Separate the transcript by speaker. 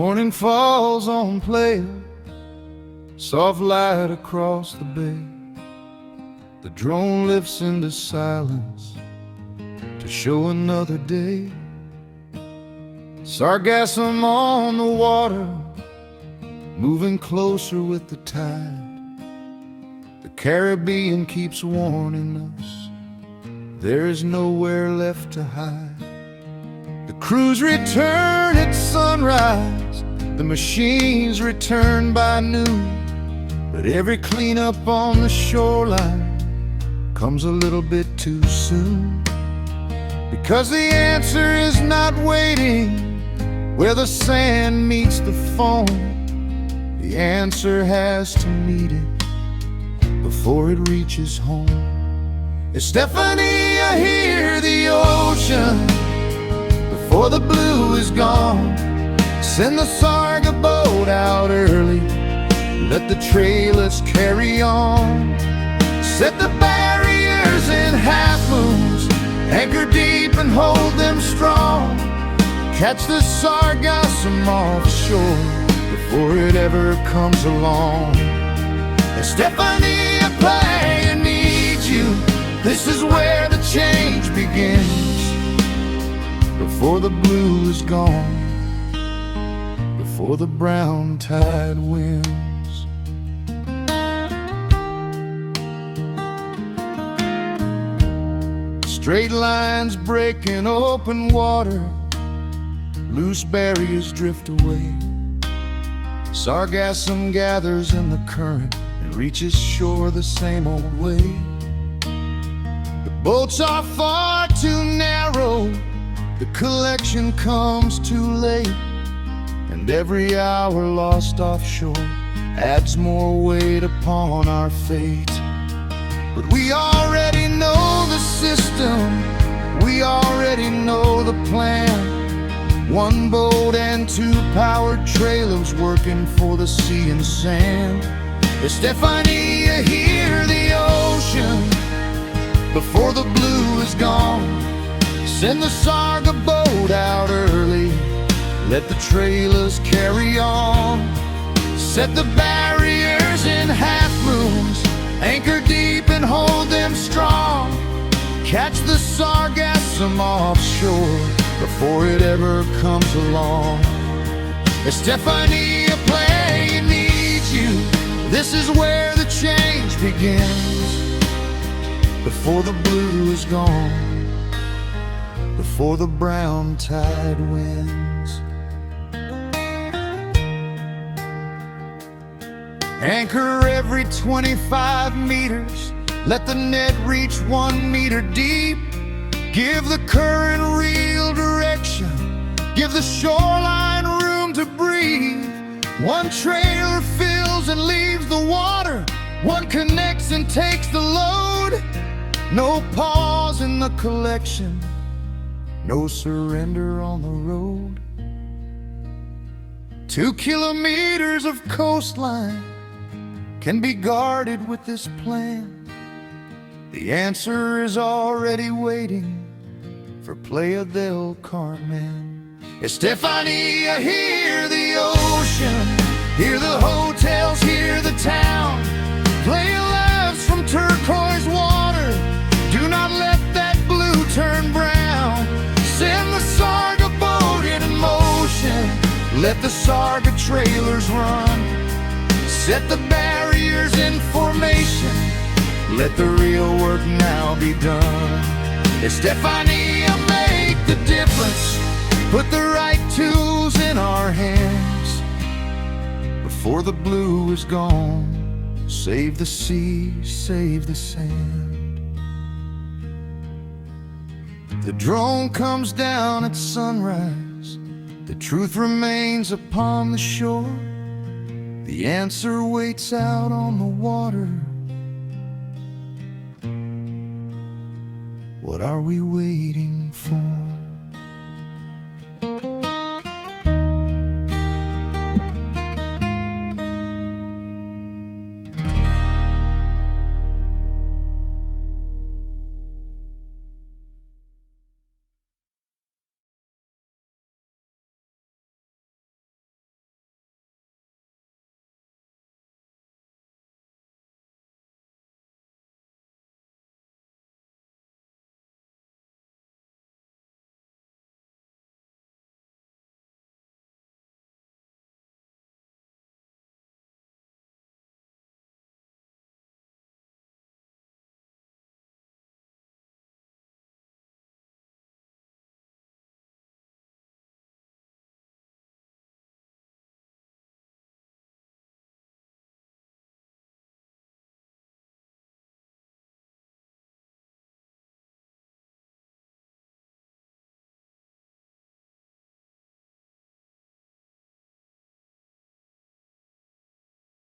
Speaker 1: Morning falls on Playa, soft light across the bay. The drone lifts into silence to show another day. Sargassum on the water, moving closer with the tide. The Caribbean keeps warning us, there is nowhere left to hide. The crews return at sunrise, the machines return by noon, but every cleanup on the shoreline comes a little bit too soon. Because the answer is not waiting where the sand meets the foam. The answer has to meet it before it reaches home. Stephanie, I hear the ocean before the blue is gone. Send the Sarga boat out early, let the trailers carry on. Set the barriers in half moons, anchor deep and hold them strong. Catch the Sargassum offshore before it ever comes along. Stephanie, I play and need you. This is where the change begins. Before the blue is gone, before the brown tide wins. Straight lines break in open water, loose barriers drift away. Sargassum gathers in the current and reaches shore the same old way. The boats are far too narrow, the collection comes too late, and every hour lost offshore adds more weight upon our fate. But we already know the system, we already know the plan. One boat and two powered trailers working for the sea and sand. Stephanie, you hear the ocean before the blue is gone. Send the Sarga boat out early, let the trailers carry on. Set the barriers in half moons, anchor deep and hold them strong. Catch the Sargassum offshore before it ever comes along. Stephanie, I play and need you. This is where the change begins. Before the blue is gone, before the brown tide wins. Anchor every 25 meters, let the net reach 1 meter deep. Give the current real direction, give the shoreline room to breathe. One trailer fills and leaves the water, one connects and takes the load. No pause in the collection, no surrender on the road. 2 kilometers of coastline can be guarded with this plan. The answer is already waiting for Playa del Carmen. Stephanie, I hear the ocean, hear the hotels, hear the town. Playa laughs from turquoise water, do not let that blue turn brown. Send the Sarga boat in motion, let the Sarga trailers run. Set the barriers in formation, let the real work now be done. Stephanie, I'll make the difference, put the right tools in our hands. Before the blue is gone, save the sea, save the sand. The drone comes down at sunrise, the truth remains upon the shore. The answer waits out on the water. What are we waiting for?